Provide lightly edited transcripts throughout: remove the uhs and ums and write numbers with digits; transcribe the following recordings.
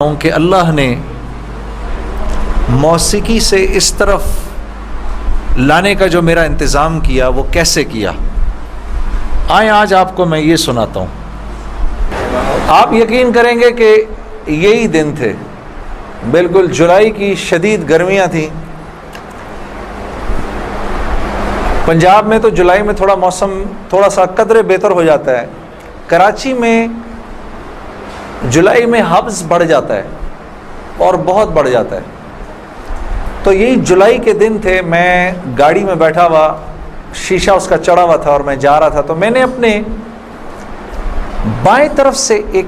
کہ اللہ نے موسیقی سے اس طرف لانے کا جو میرا انتظام کیا وہ کیسے کیا، آئیں آج آپ کو میں یہ سناتا ہوں۔ آپ یقین کریں گے کہ یہی دن تھے، بالکل جولائی کی شدید گرمیاں تھیں۔ پنجاب میں تو جولائی میں موسم تھوڑا سا قدرے بہتر ہو جاتا ہے، کراچی میں جولائی میں حبس بڑھ جاتا ہے اور بہت بڑھ جاتا ہے۔ تو یہی جولائی کے دن تھے، میں گاڑی میں بیٹھا ہوا، شیشہ اس کا چڑھا ہوا تھا اور میں جا رہا تھا، تو میں نے اپنے بائیں طرف سے ایک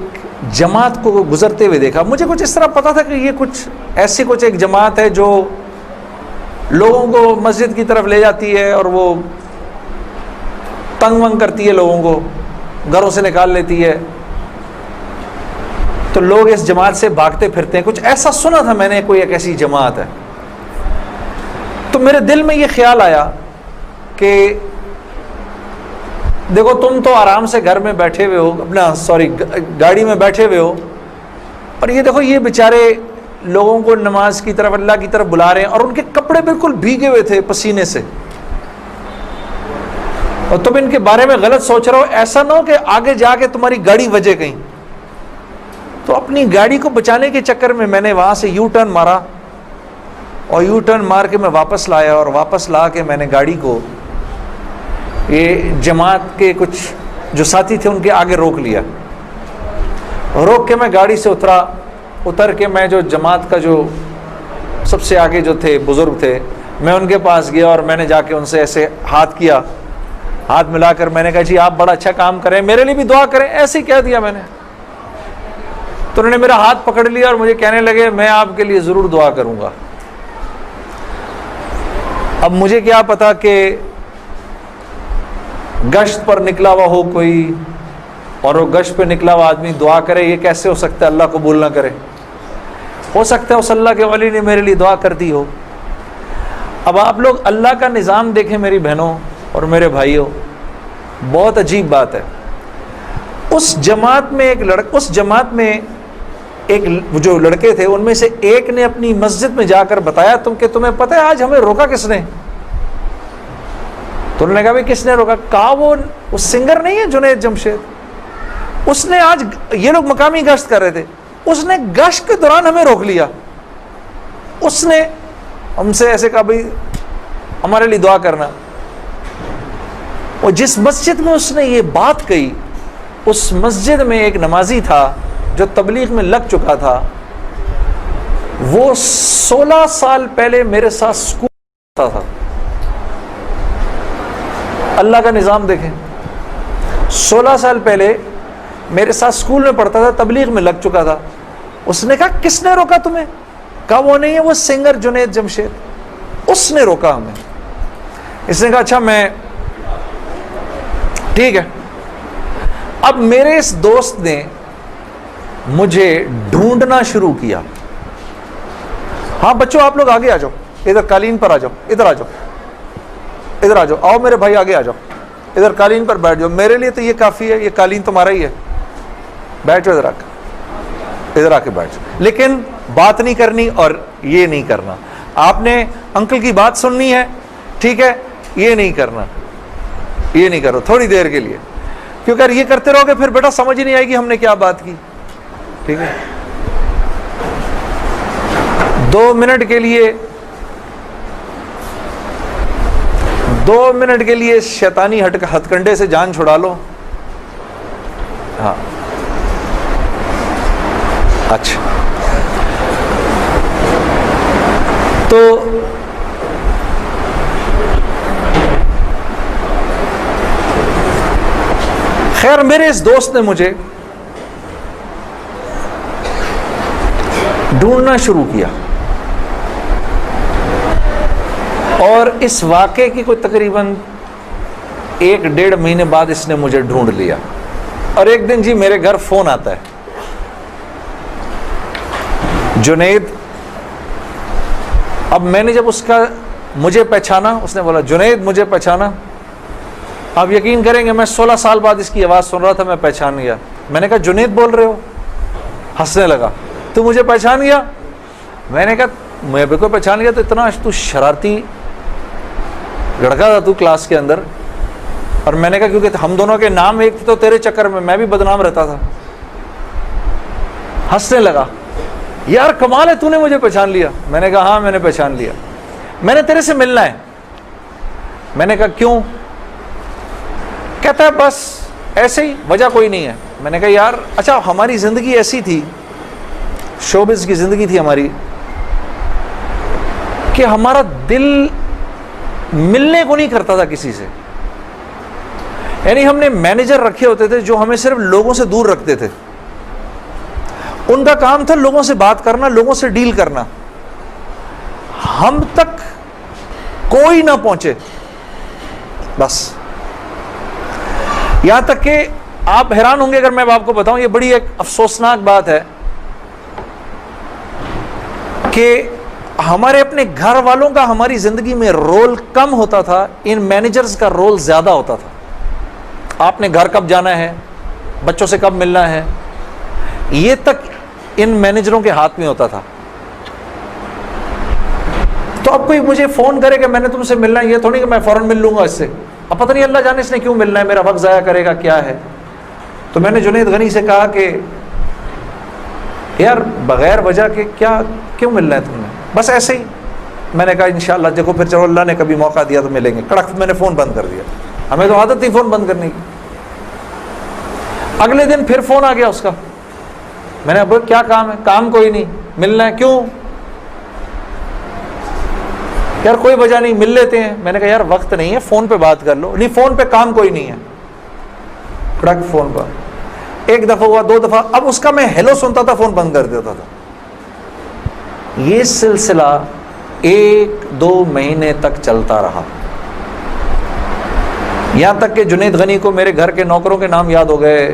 جماعت کو گزرتے ہوئے دیکھا۔ مجھے کچھ اس طرح پتا تھا کہ یہ کچھ ایک جماعت ہے جو لوگوں کو مسجد کی طرف لے جاتی ہے اور وہ تنگ ونگ کرتی ہے، لوگوں کو گھروں سے نکال لیتی ہے، تو لوگ اس جماعت سے بھاگتے پھرتے ہیں۔ کچھ ایسا سنا تھا میں نے، کوئی ایک ایسی جماعت ہے۔ تو میرے دل میں یہ خیال آیا کہ دیکھو تم تو آرام سے گھر میں بیٹھے ہوئے ہو، گاڑی میں بیٹھے ہوئے ہو، اور یہ دیکھو یہ بیچارے لوگوں کو نماز کی طرف، اللہ کی طرف بلا رہے ہیں، اور ان کے کپڑے بالکل بھیگے ہوئے تھے پسینے سے، اور تم ان کے بارے میں غلط سوچ رہے ہو، ایسا نہ ہو کہ آگے جا کے تمہاری گاڑی وجے کہیں۔ تو اپنی گاڑی کو بچانے کے چکر میں نے وہاں سے یو ٹرن مارا، اور یو ٹرن مار کے میں واپس لایا، اور واپس لا کے میں نے گاڑی کو یہ جماعت کے کچھ جو ساتھی تھے ان کے آگے روک لیا۔ روک کے میں گاڑی سے اتر کے میں جو جماعت کا جو سب سے آگے جو تھے بزرگ تھے، میں ان کے پاس گیا اور میں نے جا کے ان سے ایسے ہاتھ ملا کر میں نے کہا جی آپ بڑا اچھا کام کریں، میرے لیے بھی دعا کریں، ایسے ہی کہہ دیا میں نے۔ تو انہوں نے میرا ہاتھ پکڑ لیا اور مجھے کہنے لگے میں آپ کے لیے ضرور دعا کروں گا۔ اب مجھے کیا پتا کہ گشت پر نکلا ہوا ہو کوئی، اور وہ گشت پہ نکلا ہوا آدمی دعا کرے، یہ کیسے ہو سکتا ہے؟ اللہ قبول نہ کرے۔ ہو سکتا ہے اس اللہ کے ولی نے میرے لیے دعا کر دی ہو۔ اب آپ لوگ اللہ کا نظام دیکھیں میری بہنوں اور میرے بھائیوں، بہت عجیب بات ہے۔ اس جماعت میں ایک جو لڑکے تھے ان میں سے ایک نے اپنی مسجد میں جا کر بتایا کہ تمہیں پتہ ہے آج ہمیں روکا کس نے؟ تو انہوں نے کہا بھائی کس نے روکا؟ کہا وہ سنگر نہیں ہے جنید جمشید، اس نے آج، یہ لوگ مقامی گشت کر رہے تھے، اس نے گشت کے دوران ہمیں روک لیا، اس نے ہم سے ایسے کہا بھائی ہمارے لیے دعا کرنا۔ اور جس مسجد میں اس نے یہ بات کہی، اس مسجد میں ایک نمازی تھا جو تبلیغ میں لگ چکا تھا، وہ 16 سال پہلے میرے ساتھ سکول پڑھتا تھا۔ اللہ کا نظام دیکھیں، 16 سال پہلے میرے ساتھ سکول میں پڑھتا تھا، تبلیغ میں لگ چکا تھا۔ اس نے کہا کس نے روکا تمہیں؟ کہا وہ نہیں ہے، وہ سنگر جنید جمشید، اس نے روکا ہمیں۔ اس نے کہا اچھا میں ٹھیک ہے۔ اب میرے اس دوست نے مجھے ڈھونڈنا شروع کیا۔ ہاں بچوں آپ لوگ آگے آ جاؤ، ادھر قالین پر آ جاؤ، ادھر آ جاؤ، آؤ میرے بھائی آگے آ جاؤ، ادھر قالین پر بیٹھ جاؤ، میرے لیے تو یہ کافی ہے، یہ قالین تمہارا ہی ہے، بیٹھ جاؤ ادھر آ کے بیٹھ جاؤ۔ لیکن بات نہیں کرنی اور یہ نہیں کرنا، آپ نے انکل کی بات سننی ہے، ٹھیک ہے، یہ نہیں کرو تھوڑی دیر کے لیے، کیونکہ اگر یہ کرتے رہو گے پھر بیٹا سمجھ ہی نہیں آئے گی ہم نے کیا بات کی، ٹھیک ہے۔ 2 منٹ کے لیے شیطانی ہتھ کنڈے سے جان چھڑا لو۔ ہاں اچھا، تو خیر میرے اس دوست نے مجھے ڈھونڈنا شروع کیا، اور اس واقعے کی کوئی تقریباً 1-1.5 مہینے بعد اس نے مجھے ڈھونڈ لیا۔ اور ایک دن جی میرے گھر فون آتا ہے، جنید، اب میں نے جب مجھے پہچانا، اس نے بولا جنید مجھے پہچانا، آپ یقین کریں گے میں 16 سال بعد اس کی آواز سن رہا تھا، میں پہچان گیا۔ میں نے کہا جنید بول رہے ہو؟ ہنسنے لگا، تو مجھے پہچان گیا؟ میں نے کہا میں بالکل پہچان گیا. تو اتنا تو شرارتی لڑکا تھا تو کلاس کے اندر. اور میں نے کہا کیونکہ ہم دونوں کے نام ایک تھے تو تیرے چکر میں بھی بدنام رہتا تھا. ہنسنے لگا, یار کمال ہے تو نے مجھے پہچان لیا. میں نے کہا ہاں میں نے پہچان لیا, میں نے تیرے سے ملنا ہے. میں نے کہا کیوں؟ کہتا ہے بس ایسے ہی, وجہ کوئی نہیں ہے. میں نے کہا یار اچھا ہماری زندگی ایسی تھی, شوبز کی زندگی تھی ہماری, کہ ہمارا دل ملنے کو نہیں کرتا تھا کسی سے. یعنی ہم نے مینیجر رکھے ہوتے تھے جو ہمیں صرف لوگوں سے دور رکھتے تھے. ان کا کام تھا لوگوں سے بات کرنا, لوگوں سے ڈیل کرنا, ہم تک کوئی نہ پہنچے بس. یہاں تک کہ آپ حیران ہوں گے اگر میں آپ کو بتاؤں, یہ بڑی ایک افسوسناک بات ہے کہ ہمارے اپنے گھر والوں کا ہماری زندگی میں رول کم ہوتا تھا, ان مینیجرز کا رول زیادہ ہوتا تھا. آپ نے گھر کب جانا ہے, بچوں سے کب ملنا ہے, یہ تک ان مینیجروں کے ہاتھ میں ہوتا تھا. تو اب کوئی مجھے فون کرے کہ میں نے تم سے ملنا ہے, یہ تھوڑی کہ میں فوراً مل لوں گا اس سے. اب پتہ نہیں اللہ جانے اس نے کیوں ملنا ہے, میرا وقت ضائع کرے گا کیا ہے. تو میں نے جنید غنی سے کہا کہ یار بغیر وجہ کے کیوں ملنا ہے تم نے, بس ایسے ہی. میں نے کہا انشاءاللہ دیکھو پھر چلو اللہ نے کبھی موقع دیا تو ملیں گے. کڑک میں نے فون بند کر دیا, ہمیں تو عادت تھی فون بند کرنے کی. اگلے دن پھر فون آ گیا اس کا. میں نے بولا کیا کام ہے؟ کام کوئی نہیں, ملنا ہے. کیوں؟ یار کوئی وجہ نہیں, مل لیتے ہیں. میں نے کہا یار وقت نہیں ہے, فون پہ بات کر لو. نہیں فون پہ کام کوئی نہیں ہے. کڑک فون پر ایک دفعہ ہوا, دو دفعہ, اب اس کا میں ہیلو سنتا تھا فون بند کر دیتا تھا. یہ سلسلہ 1-2 مہینے تک چلتا رہا, یہاں تک کہ جنید غنی کو میرے گھر کے نوکروں کے نام یاد ہو گئے,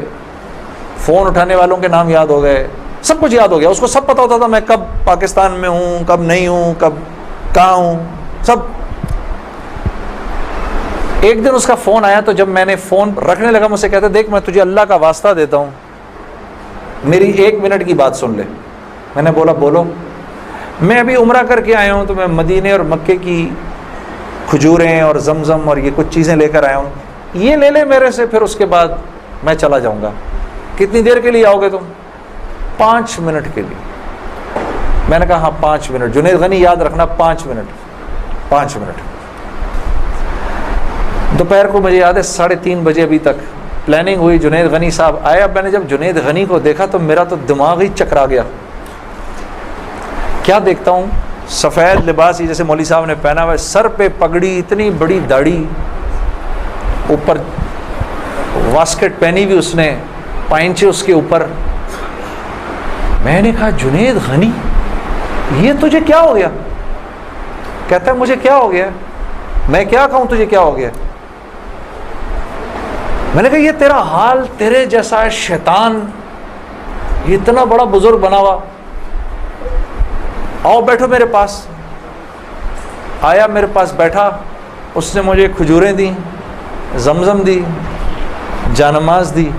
فون اٹھانے والوں کے نام یاد ہو گئے, سب کچھ یاد ہو گیا. اس کو سب پتا ہوتا تھا میں کب پاکستان میں ہوں, کب نہیں ہوں, کب کہاں ہوں, سب. ایک دن اس کا فون آیا, تو جب میں نے فون رکھنے لگا مجھ سے کہتا دیکھ میں تجھے اللہ کا واسطہ دیتا ہوں, میری 1 منٹ کی بات سن لے. میں نے بولا بولو. میں ابھی عمرہ کر کے آیا ہوں, تو میں مدینے اور مکے کی کھجوریں اور زمزم اور یہ کچھ چیزیں لے کر آیا ہوں, یہ لے لے میرے سے, پھر اس کے بعد میں چلا جاؤں گا. کتنی دیر کے لیے آؤ گے تم؟ 5 منٹ کے لیے. میں نے کہا ہاں 5 منٹ. جنید غنی یاد رکھنا 5 منٹ. 5 منٹ. دوپہر کو مجھے یاد ہے 3:30 بجے ابھی تک پلاننگ ہوئی, جنید غنی صاحب آئے. اب میں نے جب جنید غنی کو دیکھا تو میرا تو دماغ ہی چکرا گیا. کیا دیکھتا ہوں, سفید لباس جیسے مولوی صاحب نے پہنا ہوا ہے, سر پہ پگڑی, اتنی بڑی داڑھی, اوپر واسکٹ پہنی ہوئی اس نے, پائنچے اس کے اوپر. میں نے کہا جنید غنی یہ تجھے کیا ہو گیا؟ کہتا ہے مجھے کیا ہو گیا, میں کیا کہوں تجھے کیا ہو گیا. میں نے کہا یہ تیرا حال تیرے جیسا ہے شیطان, یہ اتنا بڑا بزرگ بنا ہوا, آؤ بیٹھو میرے پاس. آیا میرے پاس بیٹھا, اس نے مجھے کھجوریں دیں, زمزم دی, جانماز دی,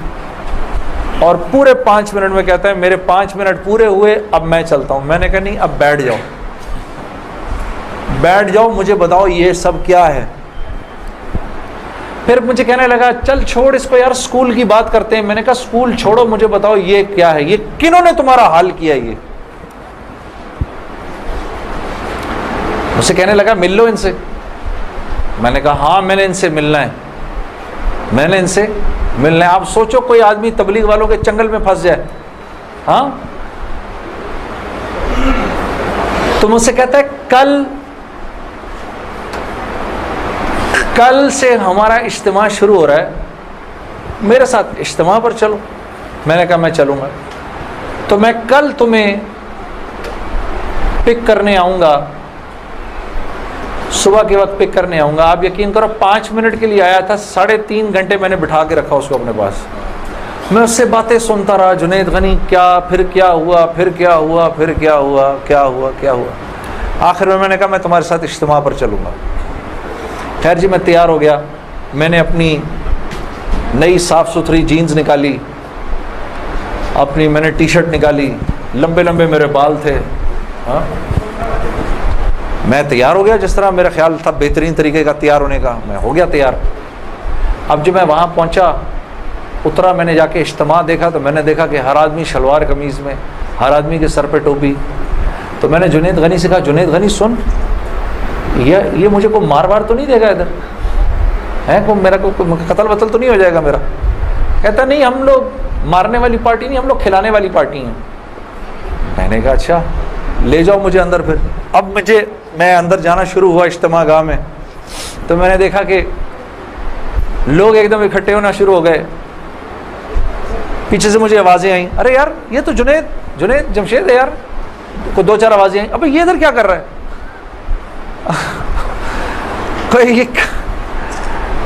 اور پورے 5 منٹ میں کہتا ہے میرے 5 منٹ پورے ہوئے, اب میں چلتا ہوں. میں نے کہا نہیں, اب بیٹھ جاؤ, بیٹھ جاؤ, مجھے بتاؤ یہ سب کیا ہے. پھر مجھے کہنے لگا چل چھوڑ اس کو یار, اسکول کی بات کرتے ہیں. میں نے کہا اسکول چھوڑو, مجھے بتاؤ یہ کیا ہے, یہ کنہوں نے تمہارا حال کیا. یہ مجھ سے کہنے لگا مل لو ان سے. میں نے کہا ہاں میں نے ان سے ملنا ہے, میں نے ان سے ملنا ہے. آپ سوچو کوئی آدمی تبلیغ والوں کے چنگل میں پھنس جائے, ہاں. تو مجھ سے کہتا ہے کل سے ہمارا اجتماع شروع ہو رہا ہے, میرے ساتھ اجتماع پر چلو. میں نے کہا میں چلوں گا. تو میں کل تمہیں پک کرنے آؤں گا, صبح کے وقت پک کرنے آؤں گا. آپ یقین کرو 5 منٹ کے لیے آیا تھا, 3.5 گھنٹے میں نے بٹھا کے رکھا اس کو اپنے پاس. میں اس سے باتیں سنتا رہا, جنید غنی کیا, پھر کیا ہوا, پھر کیا ہوا, پھر کیا ہوا, کیا ہوا, کیا ہوا. آخر میں نے کہا میں تمہارے ساتھ اجتماع پر چلوں گا. خیر جی میں تیار ہو گیا. میں نے اپنی نئی صاف ستھری جینز نکالی, اپنی میں نے ٹی شرٹ نکالی, لمبے لمبے میرے بال تھے. ہاں میں تیار ہو گیا, جس طرح میرا خیال تھا بہترین طریقے کا تیار ہونے کا, میں ہو گیا تیار. اب جب میں وہاں پہنچا, اترا, میں نے جا کے اجتماع دیکھا تو میں نے دیکھا کہ ہر آدمی شلوار قمیض میں, ہر آدمی کے سر پہ ٹوپی. تو میں نے جنید غنی سے کہا, جنید غنی سن, یہ مجھے کوئی مار وار تو نہیں دے گا ادھر ہے, کو میرا کوئی قتل وتل تو نہیں ہو جائے گا میرا؟ کہتا نہیں, ہم لوگ مارنے والی پارٹی نہیں, ہم لوگ کھلانے والی پارٹی ہیں. میں نے کہا اچھا لے جاؤ مجھے اندر. پھر اب میں اندر جانا شروع ہوا اجتماع گاہ میں, تو میں نے دیکھا کہ لوگ ایک دم اکٹھے ہونا شروع ہو گئے. پیچھے سے مجھے آوازیں آئیں, ارے یار یہ تو جنید جمشید ہے یار. کو دو چار آوازیں آئیں, ابے یہ ادھر کیا کر رہا ہے؟ کوئی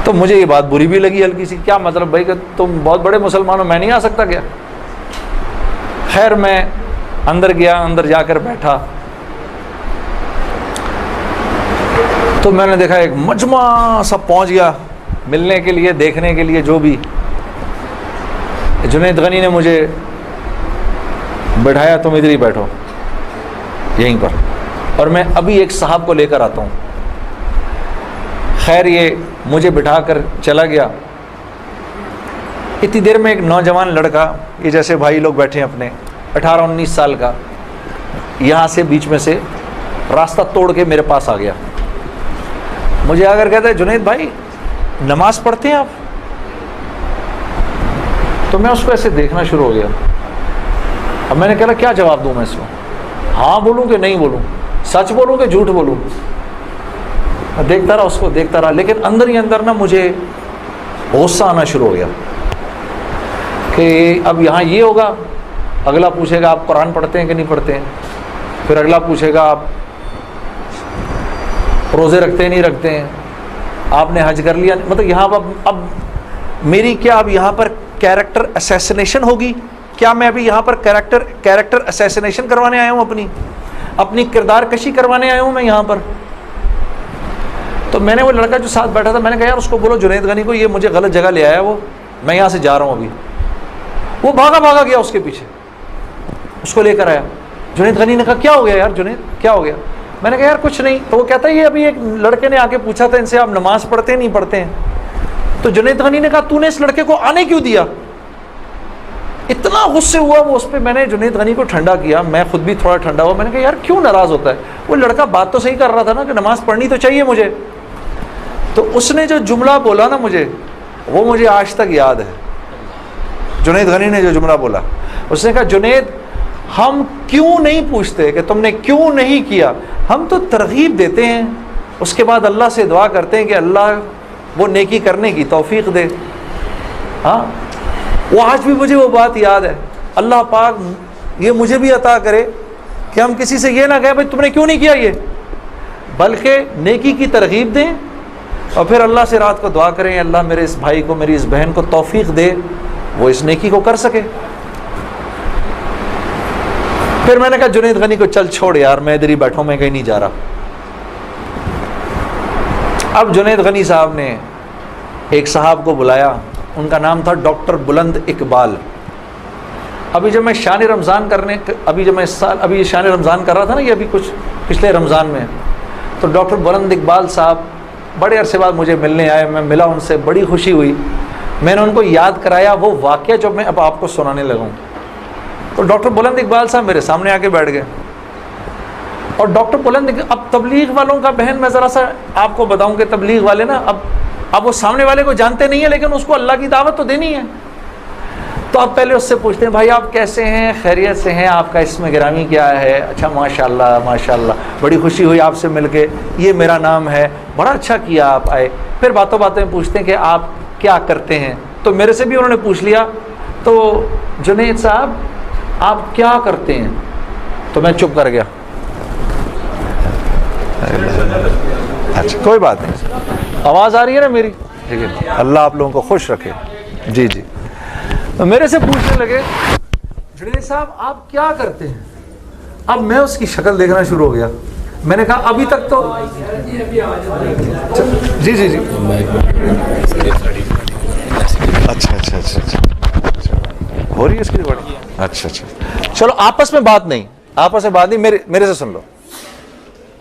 تو مجھے یہ بات بری بھی لگی ہلکی سی, کیا مطلب بھائی کہ تم بہت بڑے مسلمان ہو, میں نہیں آ سکتا کیا؟ خیر میں اندر گیا, اندر جا کر بیٹھا تو میں نے دیکھا ایک مجمع سب پہنچ گیا ملنے کے لیے, دیکھنے کے لیے. جو بھی جنید غنی نے مجھے بٹھایا, تم ادھر ہی بیٹھو یہیں پر, اور میں ابھی ایک صاحب کو لے کر آتا ہوں. خیر یہ مجھے بٹھا کر چلا گیا. اتنی دیر میں ایک نوجوان لڑکا, یہ جیسے بھائی لوگ بیٹھے ہیں اپنے, 18-19 سال کا, یہاں سے بیچ میں سے راستہ توڑ کے میرے پاس آ گیا. مجھے آ کر کہتا ہے, جنید بھائی نماز پڑھتے ہیں آپ؟ تو میں اس کو ایسے دیکھنا شروع ہو گیا. اب میں نے کہا کیا جواب دوں میں اس کو, ہاں بولوں کہ نہیں بولوں, سچ بولوں کہ جھوٹ بولوں؟ دیکھتا رہا اس کو, دیکھتا رہا, لیکن اندر ہی اندر نا مجھے غصہ آنا شروع ہو گیا کہ اب یہاں یہ ہوگا, اگلا پوچھے گا آپ قرآن پڑھتے ہیں کہ نہیں پڑھتے ہیں, پھر اگلا پوچھے گا آپ روزے رکھتے ہیں نہیں رکھتے ہیں, آپ نے حج کر لیا. مطلب یہاں اب میری کیا اب یہاں پر کیریکٹر اسیسنیشن ہوگی کیا؟ میں ابھی یہاں پر کیریکٹر اسیسنیشن کروانے آیا ہوں, اپنی کردار کشی کروانے آیا ہوں میں یہاں پر. تو میں نے وہ لڑکا جو ساتھ بیٹھا تھا, میں نے کہا یار اس کو بولو جنید غنی کو, یہ مجھے غلط جگہ لے آیا, وہ میں یہاں سے جا رہا ہوں ابھی. وہ بھاگا گیا اس کے پیچھے, اس کو لے کر آیا. جنید غنی نے کہا کیا ہو گیا یار جنید, کیا ہو گیا؟ میں نے کہا یار کچھ نہیں. تو وہ کہتا ہے یہ ابھی ایک لڑکے نے آ کے پوچھا تھا ان سے, آپ نماز پڑھتے ہیں نہیں پڑھتے ہیں؟ تو جنید غنی نے کہا تو نے اس لڑکے کو آنے کیوں دیا؟ اتنا غصے ہوا وہ اس پہ. میں نے جنید غنی کو ٹھنڈا کیا, میں خود بھی تھوڑا ٹھنڈا ہوا. میں نے کہا یار کیوں ناراض ہوتا ہے؟ وہ لڑکا بات تو صحیح کر رہا تھا نا کہ نماز پڑھنی تو چاہیے مجھے. تو اس نے جو جملہ بولا نا مجھے, وہ مجھے آج تک یاد ہے. جنید غنی نے جو جملہ بولا, اس نے کہا جنید ہم کیوں نہیں پوچھتے کہ تم نے کیوں نہیں کیا, ہم تو ترغیب دیتے ہیں, اس کے بعد اللہ سے دعا کرتے ہیں کہ اللہ وہ نیکی کرنے کی توفیق دے. ہاں وہ آج بھی مجھے وہ بات یاد ہے. اللہ پاک یہ مجھے بھی عطا کرے کہ ہم کسی سے یہ نہ کہیں بھائی تم نے کیوں نہیں کیا یہ, بلکہ نیکی کی ترغیب دیں اور پھر اللہ سے رات کو دعا کریں اللہ میرے اس بھائی کو, میری اس بہن کو توفیق دے وہ اس نیکی کو کر سکے. پھر میں نے کہا جنید غنی کو چل چھوڑ یار, میں ادھر ہی بیٹھا ہوں, میں کہیں نہیں جا رہا. اب جنید غنی صاحب نے ایک صاحب کو بلایا, ان کا نام تھا ڈاکٹر بلند اقبال. ابھی جب میں شان رمضان شان رمضان کر رہا تھا نا, یہ ابھی کچھ پچھلے رمضان میں, تو ڈاکٹر بلند اقبال صاحب بڑے عرصے بعد مجھے ملنے آئے. میں ملا ان سے, بڑی خوشی ہوئی. میں نے ان کو یاد کرایا وہ واقعہ جو میں اب آپ کو سنانے لگا ہوں. تو ڈاکٹر بلند اقبال صاحب میرے سامنے آ کے بیٹھ گئے. اور ڈاکٹر بلند, اب تبلیغ والوں کا بہن میں ذرا سا آپ کو بتاؤں کہ تبلیغ والے نا اب وہ سامنے والے کو جانتے نہیں ہیں, لیکن اس کو اللہ کی دعوت تو دینی ہے. تو آپ پہلے اس سے پوچھتے ہیں بھائی آپ کیسے ہیں, خیریت سے ہیں, آپ کا اسم گرامی کیا ہے؟ اچھا ماشاء اللہ بڑی خوشی ہوئی آپ سے مل کے, یہ میرا نام ہے, بڑا اچھا کیا آپ آئے. پھر باتوں میں پوچھتے ہیں کہ آپ کیا کرتے ہیں, تو میرے سے بھی انہوں نے پوچھ لیا. تو جنید صاحب آپ کیا کرتے ہیں؟ تو میں چپ کر گیا. اچھا کوئی بات نہیں, آواز آ رہی ہے نا میری؟ ٹھیک ہے, اللہ آپ لوگوں کو خوش رکھے. جی تو میرے سے پوچھنے لگے جنید صاحب آپ کیا کرتے ہیں؟ اب میں اس کی شکل دیکھنا شروع ہو گیا. میں نے کہا ابھی تک تو جی اچھا ہو رہی ہے اس کی ریکارڈنگ. اچھا چلو آپس میں بات نہیں, میرے سے سن لو,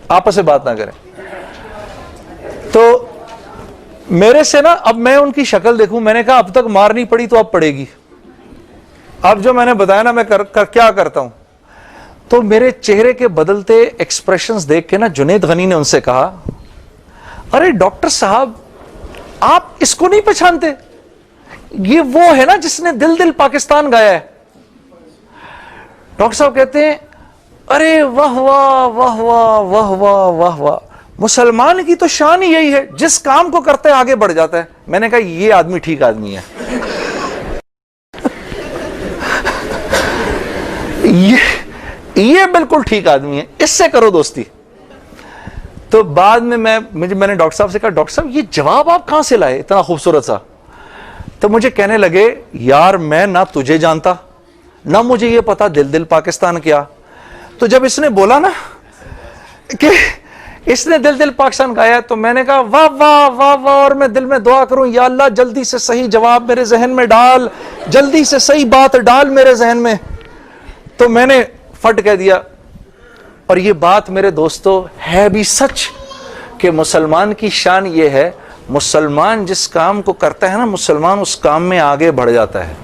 آپس میں بات نہ کریں. تو میرے سے نا اب میں ان کی شکل دیکھوں, میں نے کہا اب تک مار نہیں پڑی تو اب پڑے گی. اب جو میں نے بتایا نا میں کیا کرتا ہوں, تو میرے چہرے کے بدلتے ایکسپریشنز دیکھ کے نا جنید غنی نے ان سے کہا, ارے ڈاکٹر صاحب آپ اس کو نہیں پہچانتے, یہ وہ ہے نا جس نے دل دل پاکستان گایا ہے. ڈاکٹر صاحب کہتے ہیں ارے واہ واہ واہ واہ واہ واہ واہ واہ, مسلمان کی تو شان ہی یہی ہے, جس کام کو کرتے آگے بڑھ جاتا ہے. میں نے کہا یہ آدمی ٹھیک آدمی ہے, یہ بالکل ٹھیک آدمی ہے, اس سے کرو دوستی. تو بعد میں میں نے ڈاکٹر صاحب سے کہا, ڈاکٹر صاحب یہ جواب آپ کہاں سے لائے اتنا خوبصورت سا؟ تو مجھے کہنے لگے یار میں نہ تجھے جانتا نہ مجھے یہ پتا دل دل پاکستان کیا. تو جب اس نے بولا نا کہ اس نے دل دل پاکستان گایا تو میں نے کہا واہ واہ واہ واہ, اور میں دل میں دعا کروں یا اللہ جلدی سے صحیح جواب میرے ذہن میں ڈال, جلدی سے صحیح بات ڈال میرے ذہن میں. تو میں نے فٹ کہہ دیا. اور یہ بات میرے دوستو ہے بھی سچ کہ مسلمان کی شان یہ ہے, مسلمان جس کام کو کرتا ہے نا مسلمان اس کام میں آگے بڑھ جاتا ہے.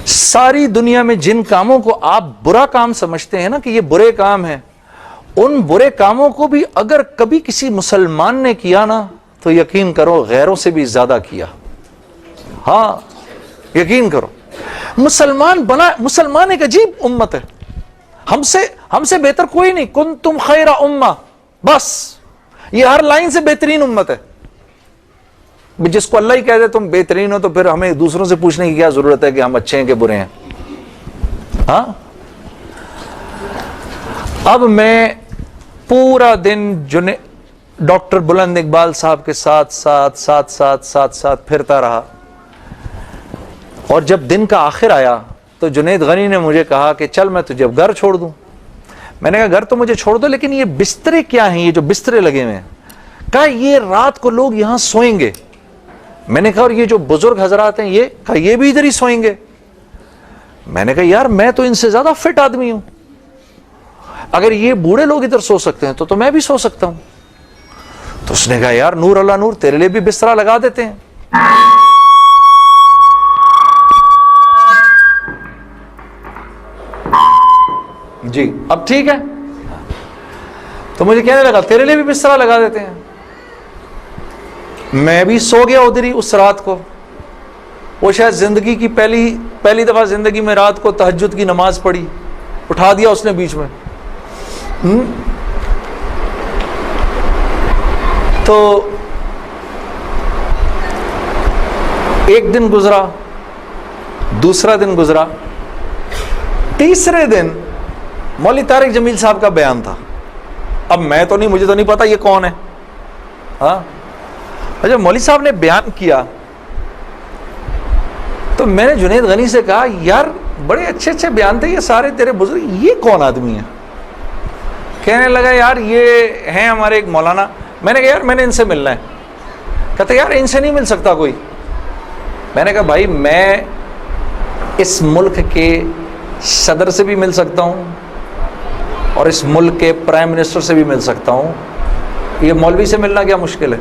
ساری دنیا میں جن کاموں کو آپ برا کام سمجھتے ہیں نا کہ یہ برے کام ہیں, ان برے کاموں کو بھی اگر کبھی کسی مسلمان نے کیا نا تو یقین کرو غیروں سے بھی زیادہ کیا. ہاں یقین کرو, مسلمان ایک عجیب امت ہے, ہم سے بہتر کوئی نہیں. کنتم خیر امہ, بس یہ ہر لائن سے بہترین امت ہے. جس کو اللہ ہی کہہ دے تم بہترین ہو تو پھر ہمیں دوسروں سے پوچھنے کی کیا ضرورت ہے کہ ہم اچھے ہیں کہ برے ہیں. ہاں اب میں پورا دن ڈاکٹر بلند اقبال صاحب کے ساتھ پھرتا رہا. اور جب دن کا آخر آیا تو جنید غنی نے مجھے کہا کہ چل میں تجھے گھر چھوڑ دوں. میں نے کہا گھر تو مجھے چھوڑ دو, لیکن یہ بسترے کیا ہیں, یہ جو بسترے لگے ہوئے ہیں؟ کہا یہ رات کو لوگ یہاں سوئیں گے. میں نے کہا اور یہ جو بزرگ حضرات ہیں یہ بھی ادھر ہی سوئیں گے. میں نے کہا یار میں تو ان سے زیادہ فٹ آدمی ہوں, اگر یہ بوڑھے لوگ ادھر سو سکتے ہیں تو میں بھی سو سکتا ہوں. تو اس نے کہا یار نور اللہ نور, تیرے لیے بھی بسترا لگا دیتے ہیں. جی اب ٹھیک ہے. تو مجھے کہنے لگا تیرے لیے بھی بسترا لگا دیتے ہیں. میں بھی سو گیا ادھر ہی اس رات کو. وہ شاید زندگی کی پہلی دفعہ زندگی میں رات کو تہجد کی نماز پڑھی, اٹھا دیا اس نے بیچ میں. تو ایک دن گزرا, دوسرا دن گزرا, تیسرے دن مولوی طارق جمیل صاحب کا بیان تھا. اب مجھے تو نہیں پتا یہ کون ہے. ہاں جب مولوی صاحب نے بیان کیا تو میں نے جنید غنی سے کہا یار بڑے اچھے اچھے بیان تھے یہ سارے تیرے بزرگ, یہ کون آدمی ہے؟ کہنے لگا یار یہ ہیں ہمارے ایک مولانا. میں نے کہا یار میں نے ان سے ملنا ہے. کہتا یار ان سے نہیں مل سکتا کوئی. میں نے کہا بھائی میں اس ملک کے صدر سے بھی مل سکتا ہوں اور اس ملک کے پرائم منسٹر سے بھی مل سکتا ہوں, یہ مولوی سے ملنا کیا مشکل ہے؟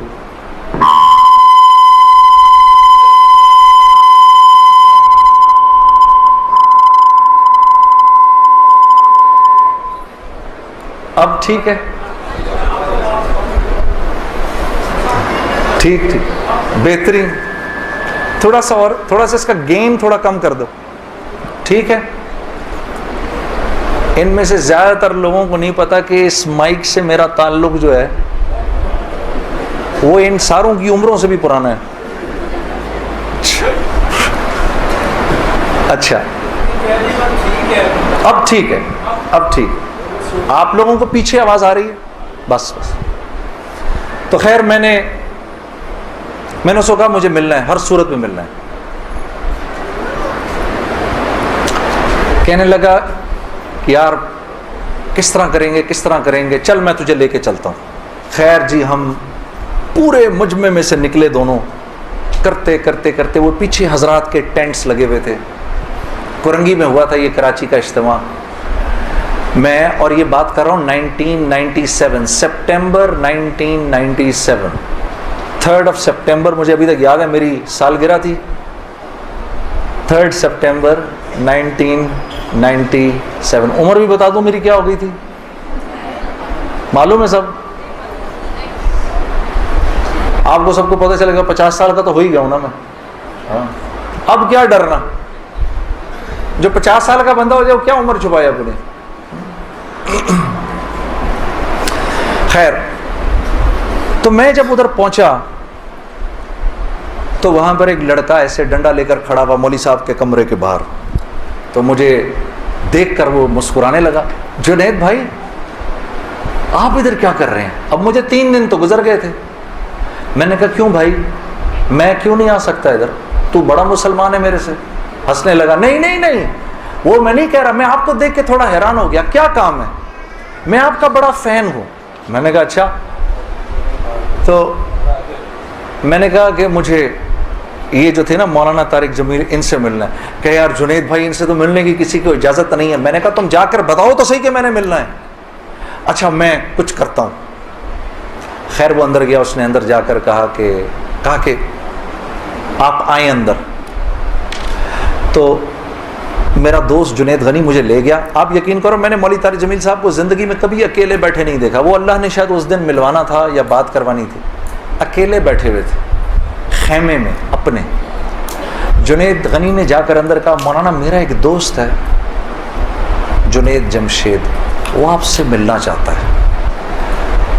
اب ٹھیک ہے, ٹھیک بہترین. تھوڑا سا اس کا گین تھوڑا کم کر دو. ٹھیک ہے. ان میں سے زیادہ تر لوگوں کو نہیں پتا کہ اس مائک سے میرا تعلق جو ہے وہ ان ساروں کی عمروں سے بھی پرانا ہے. اچھا اب ٹھیک ہے, اب ٹھیک. آپ لوگوں کو پیچھے آواز آ رہی ہے؟ بس. تو خیر میں نے اس کو کہا مجھے ملنا ہے, ہر صورت میں ملنا ہے. کہنے لگا یار کس طرح کریں گے, چل میں تجھے لے کے چلتا ہوں. خیر جی ہم پورے مجمع میں سے نکلے دونوں, کرتے وہ پیچھے حضرات کے ٹینٹس لگے ہوئے تھے, کرنگی میں ہوا تھا یہ کراچی کا اجتماع. میں اور یہ بات کر رہا ہوں 1997 سپٹمبر 1997 3rd of September مجھے ابھی تک یاد ہے, میری سالگرہ تھی 3rd September 1997. عمر بھی بتا دوں میری کیا ہو گئی تھی, معلوم ہے سب آپ کو, سب کو پتہ چلے گا. 50 سال کا تو ہو ہی گیا ہوں نا میں. اب کیا ڈرنا, جو 50 سال کا بندہ ہو جائے وہ کیا عمر چھپایا اپنے. خیر, تو میں جب ادھر پہنچا تو وہاں پر ایک لڑکا ایسے ڈنڈا لے کر کھڑا ہوا مولوی صاحب کے کمرے کے باہر. تو مجھے دیکھ کر وہ مسکرانے لگا, جنید بھائی آپ ادھر کیا کر رہے ہیں؟ اب مجھے 3 دن تو گزر گئے تھے. میں نے کہا کیوں بھائی, میں کیوں نہیں آ سکتا ادھر, تو بڑا مسلمان ہے میرے سے. ہنسنے لگا, نہیں نہیں نہیں وہ میں نہیں کہہ رہا, میں آپ کو دیکھ کے تھوڑا حیران ہو گیا, کیا کام ہے؟ میں آپ کا بڑا فین ہوں. میں نے کہا اچھا. تو میں نے کہا کہ مجھے یہ جو تھے نا مولانا طارق جمیل, ان سے ملنا ہے. کہ یار جنید بھائی ان سے تو ملنے کی کسی کو اجازت نہیں ہے. میں نے کہا تم جا کر بتاؤ تو صحیح کہ میں نے ملنا ہے. اچھا میں کچھ کرتا ہوں. خیر وہ اندر گیا, اس نے اندر جا کر کہا کہ آپ آئیں اندر. تو میرا دوست جنید غنی مجھے لے گیا. آپ یقین کرو میں نے مولوی طارق جمیل صاحب کو زندگی میں کبھی اکیلے بیٹھے نہیں دیکھا. وہ اللہ نے شاید اس دن ملوانا تھا یا بات کروانی تھی, اکیلے بیٹھے ہوئے تھے خیمے میں اپنے. جنید غنی نے جا کر اندر کہا مولانا میرا ایک دوست ہے جنید جمشید, وہ آپ سے ملنا چاہتا ہے.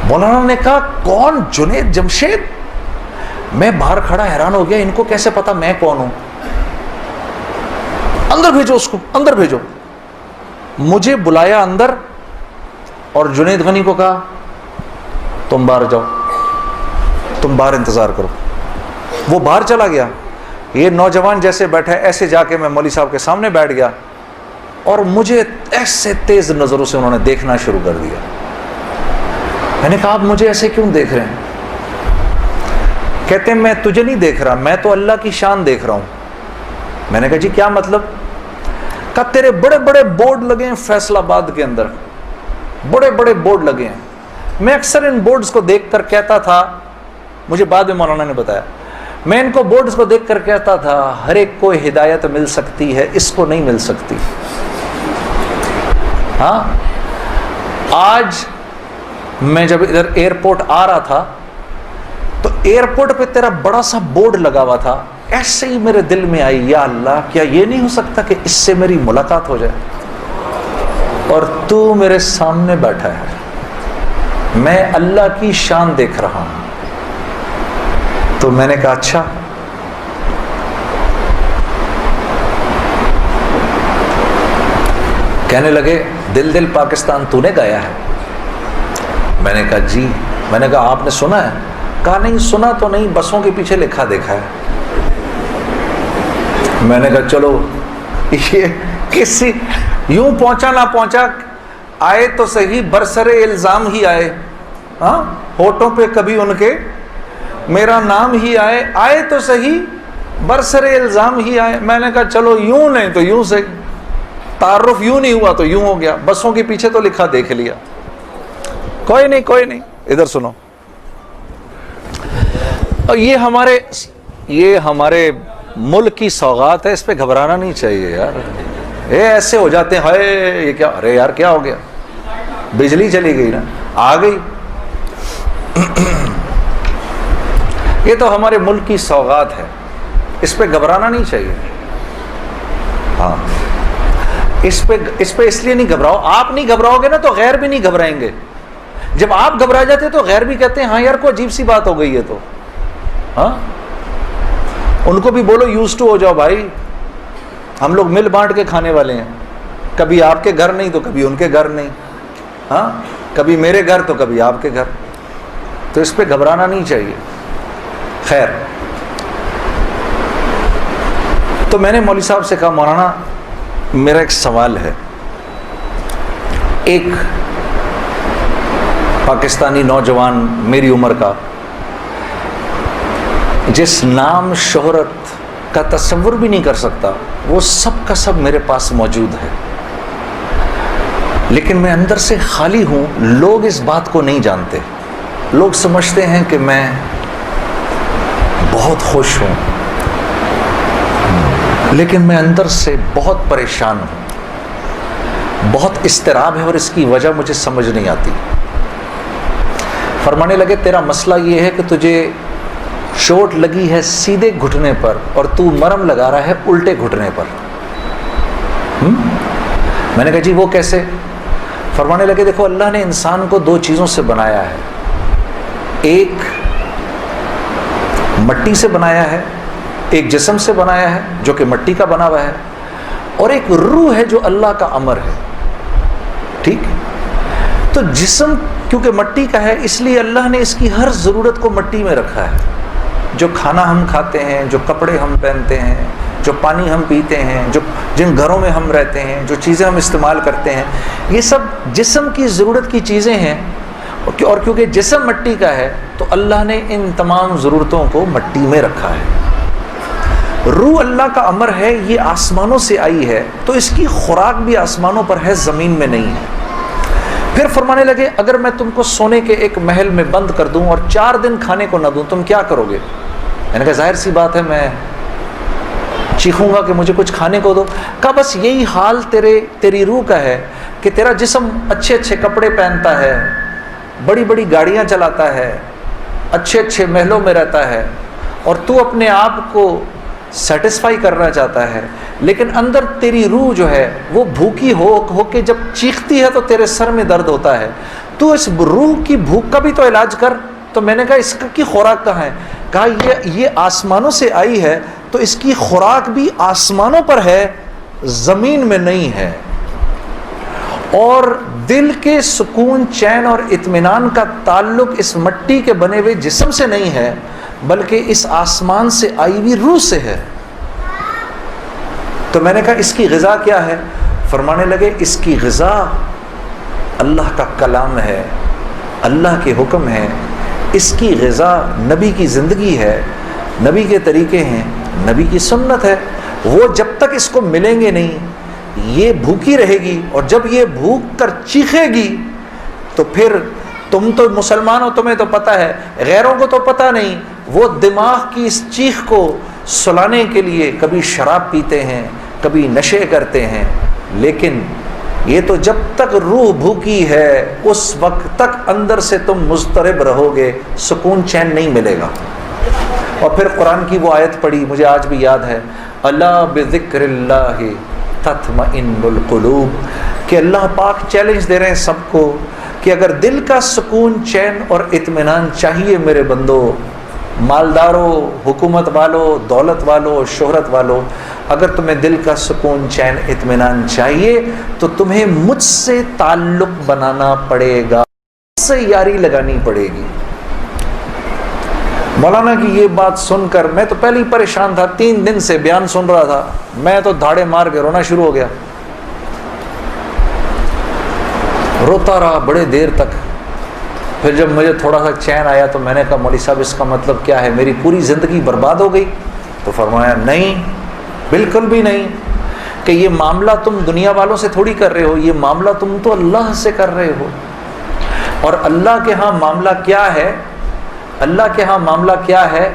مولانا نے کہا کون جنید جمشید؟ میں باہر کھڑا حیران ہو گیا, ان کو کیسے پتا میں کون ہوں؟ اندر بھیجو اس کو, اندر بھیجو. مجھے بلایا اندر اور جنید غنی کو کہا تم باہر جاؤ, تم باہر انتظار کرو. وہ باہر چلا گیا. یہ نوجوان جیسے بیٹھا ہے ایسے جا کے میں مولوی صاحب کے سامنے بیٹھ گیا اور مجھے ایسے تیز نظروں سے انہوں نے دیکھنا شروع کر دیا. میں نے کہا آپ مجھے ایسے کیوں دیکھ رہے ہیں؟ کہتے ہیں میں تجھے نہیں دیکھ رہا, میں تو اللہ کی شان دیکھ رہا ہوں. میں نے کہا جی کیا مطلب؟ کہا تیرے بڑے بڑے بورڈ لگے ہیں فیصل آباد کے اندر, بڑے بڑے بورڈ لگے ہیں. میں اکثر ان بورڈز کو دیکھ کر کہتا تھا, مجھے بعد میں مولانا نے بتایا, میں ان کو بورڈز کو دیکھ کر کہتا تھا ہر ایک کو ہدایت مل سکتی ہے, اس کو نہیں مل سکتی. ہاں آج میں جب ادھر ایئرپورٹ آ رہا تھا تو ایئرپورٹ پہ تیرا بڑا سا بورڈ لگا ہوا تھا, ایسے ہی میرے دل میں آئی یا اللہ کیا یہ نہیں ہو سکتا کہ اس سے میری ملاقات ہو جائے, اور تو میرے سامنے بیٹھا ہے, میں اللہ کی شان دیکھ رہا ہوں. تو میں نے کہا اچھا. کہنے لگے دل دل پاکستان تو نے گایا ہے؟ میں نے کہا جی. میں نے کہا آپ نے سنا ہے؟ کہا نہیں سنا تو نہیں, بسوں کے پیچھے لکھا دیکھا ہے. میں نے کہا چلو یہ کسی یوں پہنچا نہ پہنچا, آئے تو صحیح برسر الزام ہی آئے, ہاں ہوٹوں پہ کبھی ان کے میرا نام ہی آئے, آئے تو صحیح برسر الزام ہی آئے. میں نے کہا چلو یوں نہیں تو یوں سے, تعارف یوں نہیں ہوا تو یوں ہو گیا, بسوں کے پیچھے تو لکھا دیکھ لیا. کوئی نہیں کوئی نہیں, ادھر سنو. اور یہ ہمارے ملک کی سوغات ہے, اس پہ گھبرانا نہیں چاہیے یار. یہ ایسے ہو جاتے ہیں ہائے یہ کیا, ارے یار کیا ہو گیا, بجلی چلی گئی نا, آ گئی. یہ تو ہمارے ملک کی سوغات ہے, اس پہ گھبرانا نہیں چاہیے. ہاں اس پہ اس لیے نہیں گھبراؤ, آپ نہیں گھبراؤ گے نا تو غیر بھی نہیں گھبرائیں گے. جب آپ گھبرا جاتے تو غیر بھی کہتے ہیں ہاں یار کوئی عجیب سی بات ہو گئی ہے. تو ہاں ان کو بھی بولو یوز ٹو ہو جاؤ بھائی, ہم لوگ مل بانٹ کے کھانے والے ہیں, کبھی آپ کے گھر نہیں تو کبھی ان کے گھر نہیں, ہاں کبھی میرے گھر تو کبھی آپ کے گھر. تو اس پہ گھبرانا نہیں چاہیے. خیر, تو میں نے مولوی صاحب سے کہا مولانا میرا ایک سوال ہے. ایک پاکستانی نوجوان میری عمر کا, جس نام شہرت کا تصور بھی نہیں کر سکتا، وہ سب کا سب میرے پاس موجود ہے، لیکن میں اندر سے خالی ہوں۔ لوگ اس بات کو نہیں جانتے، لوگ سمجھتے ہیں کہ میں بہت خوش ہوں، لیکن میں اندر سے بہت پریشان ہوں، بہت اضطراب ہے، اور اس کی وجہ مجھے سمجھ نہیں آتی۔ فرمانے لگے تیرا مسئلہ یہ ہے کہ تجھے چوٹ لگی ہے سیدھے گھٹنے پر اور تو مرم لگا رہا ہے الٹے گھٹنے پر۔ میں نے کہا جی وہ کیسے؟ فرمانے لگے دیکھو اللہ نے انسان کو دو چیزوں سے بنایا ہے، ایک مٹی سے بنایا ہے، ایک جسم سے بنایا ہے جو کہ مٹی کا بنا ہوا ہے، اور ایک روح ہے جو اللہ کا امر ہے، ٹھیک؟ تو جسم کیونکہ مٹی کا ہے اس لیے اللہ نے اس کی ہر ضرورت کو مٹی میں رکھا ہے۔ جو کھانا ہم کھاتے ہیں، جو کپڑے ہم پہنتے ہیں، جو پانی ہم پیتے ہیں، جن گھروں میں ہم رہتے ہیں، جو چیزیں ہم استعمال کرتے ہیں، یہ سب جسم کی ضرورت کی چیزیں ہیں، اور کیونکہ جسم مٹی کا ہے تو اللہ نے ان تمام ضرورتوں کو مٹی میں رکھا ہے۔ روح اللہ کا امر ہے، یہ آسمانوں سے آئی ہے تو اس کی خوراک بھی آسمانوں پر ہے، زمین میں نہیں ہے۔ پھر فرمانے لگے اگر میں تم کو سونے کے ایک محل میں بند کر دوں اور 4 دن کھانے کو نہ دوں تم کیا کرو گے؟ میں نے کہا ظاہر سی بات ہے میں چیخوں گا کہ مجھے کچھ کھانے کو دو۔ کہا بس یہی حال تیری روح کا ہے کہ تیرا جسم اچھے اچھے کپڑے پہنتا ہے، بڑی بڑی گاڑیاں چلاتا ہے، اچھے اچھے محلوں میں رہتا ہے، اور تو اپنے آپ کو سیٹسفائی کرنا چاہتا ہے، لیکن اندر تیری روح جو ہے وہ بھوکی ہو کے جب چیختی ہے تو تیرے سر میں درد ہوتا ہے، تو اس روح کی بھوک کا بھی تو علاج کر۔ تو میں نے کہا اس کی خوراک کہاں ہے؟ کہا یہ آسمانوں سے آئی ہے تو اس کی خوراک بھی آسمانوں پر ہے، زمین میں نہیں ہے۔ اور دل کے سکون، چین اور اطمینان کا تعلق اس مٹی کے بنے ہوئے جسم سے نہیں ہے بلکہ اس آسمان سے آئی ہوئی روح سے ہے۔ تو میں نے کہا اس کی غذا کیا ہے؟ فرمانے لگے اس کی غذا اللہ کا کلام ہے، اللہ کے حکم ہے، اس کی غذا نبی کی زندگی ہے، نبی کے طریقے ہیں، نبی کی سنت ہے۔ وہ جب تک اس کو ملیں گے نہیں یہ بھوکی رہے گی، اور جب یہ بھوک کر چیخے گی تو پھر تم تو مسلمان ہو، تمہیں تو پتہ ہے، غیروں کو تو پتہ نہیں، وہ دماغ کی اس چیخ کو سلانے کے لیے کبھی شراب پیتے ہیں، کبھی نشے کرتے ہیں، لیکن یہ تو جب تک روح بھوکی ہے اس وقت تک اندر سے تم مضطرب رہو گے، سکون چین نہیں ملے گا۔ اور پھر قرآن کی وہ آیت پڑھی مجھے آج بھی یاد ہے، الا بذکر اللہ تطمئن القلوب، کہ اللہ پاک چیلنج دے رہے ہیں سب کو کہ اگر دل کا سکون، چین اور اطمینان چاہیے میرے بندو، مالداروں، حکومت والوں، دولت والوں، شہرت والوں، اگر تمہیں دل کا سکون، چین، اطمینان چاہیے تو تمہیں مجھ سے تعلق بنانا پڑے گا، مجھ سے یاری لگانی پڑے گی۔ مولانا کی یہ بات سن کر میں تو پہلے ہی پریشان تھا، 3 دن سے بیان سن رہا تھا، میں تو دھاڑے مار کے رونا شروع ہو گیا، روتا رہا بڑے دیر تک۔ پھر جب مجھے تھوڑا سا چین آیا تو میں نے کہا مولوی صاحب اس کا مطلب کیا ہے، میری پوری زندگی برباد ہو گئی؟ تو فرمایا نہیں، بالکل بھی نہیں، کہ یہ معاملہ تم دنیا والوں سے تھوڑی کر رہے ہو، یہ معاملہ تم تو اللہ سے کر رہے ہو۔ اور اللہ کے ہاں معاملہ کیا ہے؟ اللہ کے ہاں معاملہ کیا ہے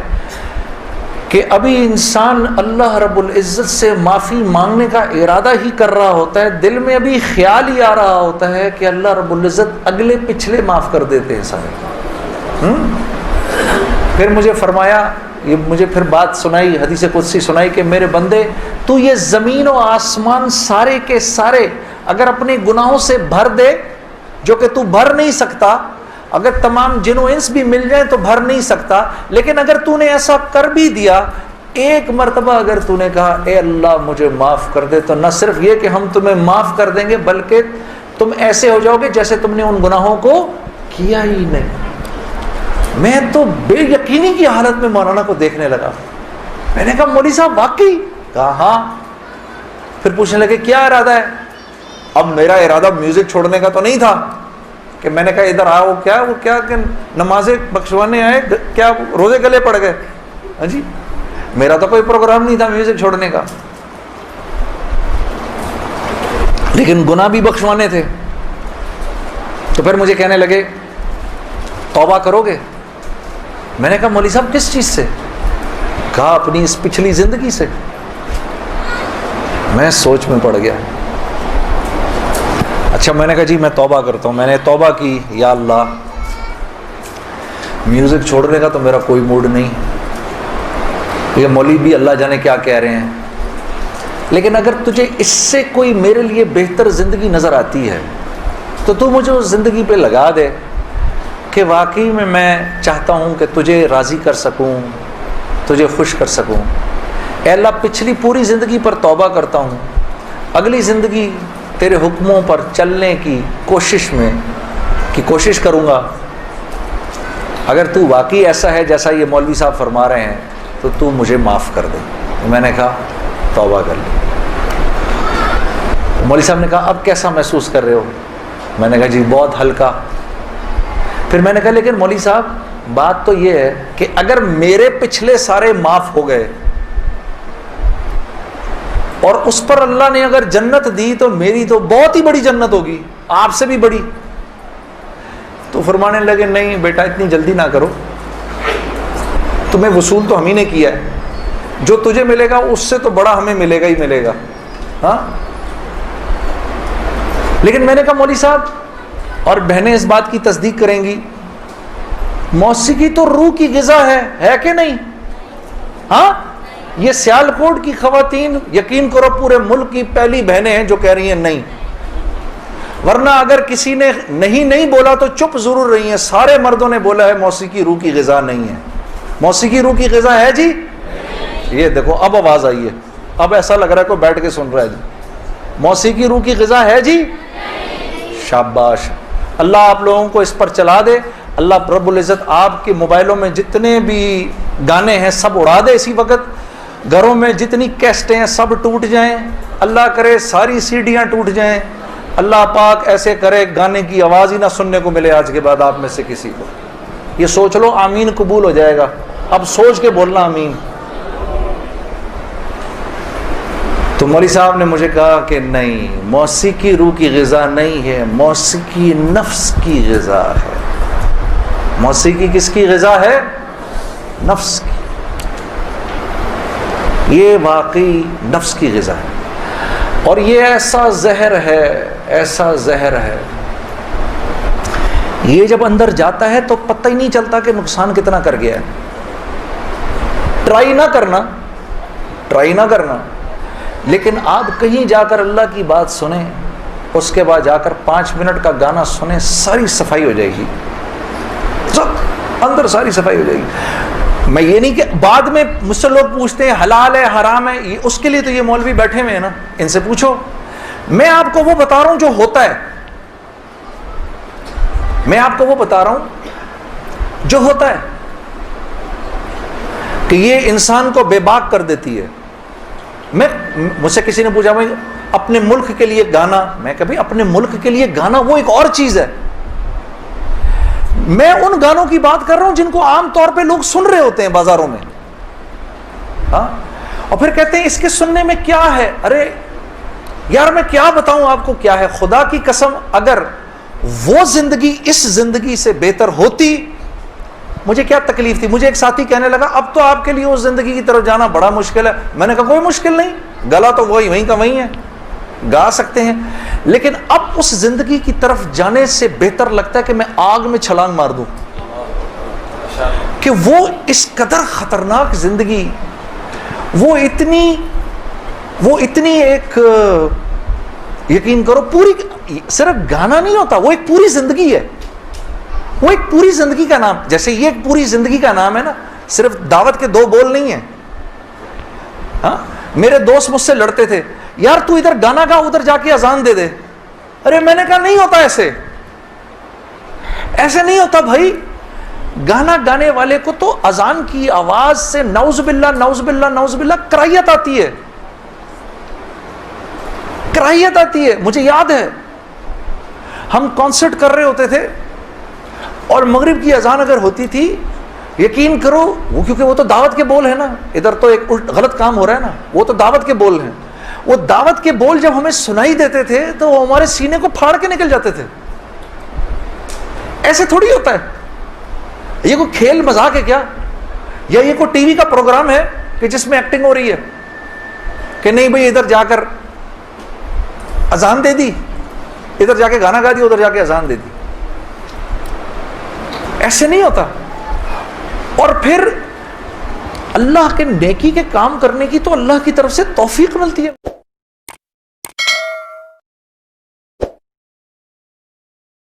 کہ ابھی انسان اللہ رب العزت سے معافی مانگنے کا ارادہ ہی کر رہا ہوتا ہے، دل میں ابھی خیال ہی آ رہا ہوتا ہے کہ اللہ رب العزت اگلے پچھلے معاف کر دیتے ہیں سارے۔ پھر مجھے فرمایا، یہ مجھے پھر بات سنائی، حدیث قدسی سنائی کہ میرے بندے تو یہ زمین و آسمان سارے کے سارے اگر اپنے گناہوں سے بھر دے، جو کہ تو بھر نہیں سکتا، اگر تمام جن و انس بھی مل جائیں تو بھر نہیں سکتا، لیکن اگر تو نے ایسا کر بھی دیا، ایک مرتبہ اگر تو نے کہا اے اللہ مجھے معاف کر دے، تو نہ صرف یہ کہ ہم تمہیں معاف کر دیں گے بلکہ تم ایسے ہو جاؤ گے جیسے تم نے ان گناہوں کو کیا ہی نہیں۔ میں تو بے یقینی کی حالت میں مولانا کو دیکھنے لگا، میں نے کہا مولوی صاحب واقعی؟ کہا ہاں۔ پھر پوچھنے لگے کیا ارادہ ہے؟ اب میرا ارادہ میوزک چھوڑنے کا تو نہیں تھا کہ میں نے کہا ادھر آؤ، وہ کیا کہ نمازیں بخشوانے آئے، کیا روزے گلے پڑ گئے؟ ہاں جی، میرا تو کوئی پروگرام نہیں تھا میوزک چھوڑنے کا، لیکن گناہ بھی بخشوانے تھے۔ تو پھر مجھے کہنے لگے توبہ کرو گے؟ میں نے کہا مولوی صاحب کس چیز سے؟ کہا اپنی اس پچھلی زندگی سے۔ میں سوچ میں پڑ گیا۔ اچھا، میں نے کہا جی میں توبہ کرتا ہوں۔ میں نے توبہ کی، یا اللہ میوزک چھوڑنے کا تو میرا کوئی موڈ نہیں، یہ مولوی بھی اللہ جانے کیا کہہ رہے ہیں، لیکن اگر تجھے اس سے کوئی میرے لیے بہتر زندگی نظر آتی ہے تو تو مجھے اس زندگی پہ لگا دے کہ واقعی میں چاہتا ہوں کہ تجھے راضی کر سکوں، تجھے خوش کر سکوں۔ اے اللہ پچھلی پوری زندگی پر توبہ کرتا ہوں، اگلی زندگی تیرے حکموں پر چلنے کی کوشش کروں گا۔ اگر تو واقعی ایسا ہے جیسا یہ مولوی صاحب فرما رہے ہیں تو تو مجھے معاف کر دے۔ میں نے کہا توبہ کر لی۔ مولوی صاحب نے کہا اب کیسا محسوس کر رہے ہو؟ میں نے کہا جی بہت ہلکا۔ پھر میں نے کہا لیکن مولوی صاحب بات تو یہ ہے کہ اگر میرے پچھلے سارے معاف ہو گئے اور اس پر اللہ نے اگر جنت دی تو میری تو بہت ہی بڑی جنت ہوگی، آپ سے بھی بڑی۔ تو فرمانے لگے نہیں بیٹا اتنی جلدی نہ کرو، تمہیں وصول تو ہم ہی نے کیا ہے، جو تجھے ملے گا اس سے تو بڑا ہمیں ملے گا ہی ملے گا۔ ہاں، لیکن میں نے کہا مولوی صاحب، اور بہنیں اس بات کی تصدیق کریں گی، موسیقی تو روح کی غذا ہے کہ نہیں؟ ہاں، یہ سیالکوٹ کی خواتین یقین کرو پورے ملک کی پہلی بہنیں ہیں جو کہہ رہی ہیں نہیں، ورنہ اگر کسی نے نہیں بولا تو چپ ضرور رہی ہیں۔ سارے مردوں نے بولا ہے موسیقی روح کی غذا نہیں ہے۔ موسیقی روح کی غذا ہے جی؟ یہ دیکھو اب آواز آئی ہے، اب ایسا لگ رہا ہے کوئی بیٹھ کے سن رہا ہے جی۔ موسیقی روح کی غذا ہے جی؟ شاباش، اللہ آپ لوگوں کو اس پر چلا دے۔ اللہ رب العزت آپ کے موبائلوں میں جتنے بھی گانے ہیں سب اڑا دے اسی وقت، گھروں میں جتنی کیسٹیں ہیں سب ٹوٹ جائیں، اللہ کرے ساری سیڈیاں ٹوٹ جائیں، اللہ پاک ایسے کرے گانے کی آواز ہی نہ سننے کو ملے آج کے بعد آپ میں سے کسی کو۔ یہ سوچ لو، آمین قبول ہو جائے گا، اب سوچ کے بولنا آمین۔ تو مولوی صاحب نے مجھے کہا کہ نہیں، موسیقی روح کی غذا نہیں ہے، موسیقی نفس کی غذا ہے۔ موسیقی کس کی غذا ہے؟ نفس کی۔ یہ واقعی نفس کی غذا ہے، اور یہ ایسا زہر ہے، ایسا زہر ہے، یہ جب اندر جاتا ہے تو پتہ ہی نہیں چلتا کہ نقصان کتنا کر گیا ہے۔ ٹرائی نہ کرنا، لیکن آپ کہیں جا کر اللہ کی بات سنیں، اس کے بعد جا کر 5 منٹ کا گانا سنیں، ساری صفائی ہو جائے گی، سب اندر ساری صفائی ہو جائے گی۔ میں یہ نہیں کہ بعد میں مجھ سے لوگ پوچھتے ہیں حلال ہے حرام ہے، اس کے لیے تو یہ مولوی بیٹھے ہوئے ہیں نا، ان سے پوچھو۔ میں آپ کو وہ بتا رہا ہوں جو ہوتا ہے، میں آپ کو وہ بتا رہا ہوں جو ہوتا ہے، کہ یہ انسان کو بے باک کر دیتی ہے۔ مجھ سے کسی نے پوچھا بھائی اپنے ملک کے لیے گانا، میں کبھی اپنے ملک کے لیے گانا وہ ایک اور چیز ہے۔ میں ان گانوں کی بات کر رہا ہوں جن کو عام طور پہ لوگ سن رہے ہوتے ہیں بازاروں میں، ہاں، اور پھر کہتے ہیں اس کے سننے میں کیا ہے۔ ارے یار میں کیا بتاؤں آپ کو کیا ہے، خدا کی قسم اگر وہ زندگی اس زندگی سے بہتر ہوتی مجھے کیا تکلیف تھی۔ مجھے ایک ساتھی کہنے لگا اب تو آپ کے لیے اس زندگی کی طرف جانا بڑا مشکل ہے۔ میں نے کہا کوئی مشکل نہیں، گلا تو وہیں کا وہیں ہے، گا سکتے ہیں، لیکن اب اس زندگی کی طرف جانے سے بہتر لگتا ہے کہ میں آگ میں چھلانگ مار دوں، کہ وہ اس قدر خطرناک زندگی، وہ اتنی ایک، یقین کرو پوری، صرف گانا نہیں ہوتا، وہ ایک پوری زندگی ہے، وہ ایک پوری زندگی کا نام، جیسے یہ ایک پوری زندگی کا نام ہے نا، صرف دعوت کے 2 بول نہیں ہیں۔ ہاں، میرے دوست مجھ سے لڑتے تھے، یار تو ادھر گانا گا ادھر جا کے اذان دے دے۔ ارے میں نے کہا نہیں ہوتا، ایسے نہیں ہوتا بھائی۔ گانا گانے والے کو تو اذان کی آواز سے نعوذ باللہ نعوذ باللہ نعوذ باللہ کراہیت آتی ہے، کراہیت آتی ہے۔ مجھے یاد ہے ہم کانسرٹ کر رہے ہوتے تھے اور مغرب کی اذان اگر ہوتی تھی یقین کرو وہ، کیونکہ وہ تو دعوت کے بول ہیں نا، ادھر تو ایک غلط کام ہو رہا ہے نا، وہ تو دعوت کے بول ہیں. وہ دعوت کے بول جب ہمیں سنائی دیتے تھے تو وہ ہمارے سینے کو پھاڑ کے نکل جاتے تھے. ایسے تھوڑی ہوتا ہے، یہ کوئی کھیل مذاق ہے کیا؟ یا یہ کوئی ٹی وی کا پروگرام ہے کہ جس میں ایکٹنگ ہو رہی ہے کہ نہیں بھئی ادھر جا کر اذان دے دی، ادھر جا کے گانا گا دی، ادھر جا کے اذان دے دی. ایسے نہیں ہوتا. اور پھر اللہ کے نیکی کے کام کرنے کی تو اللہ کی طرف سے توفیق ملتی ہے.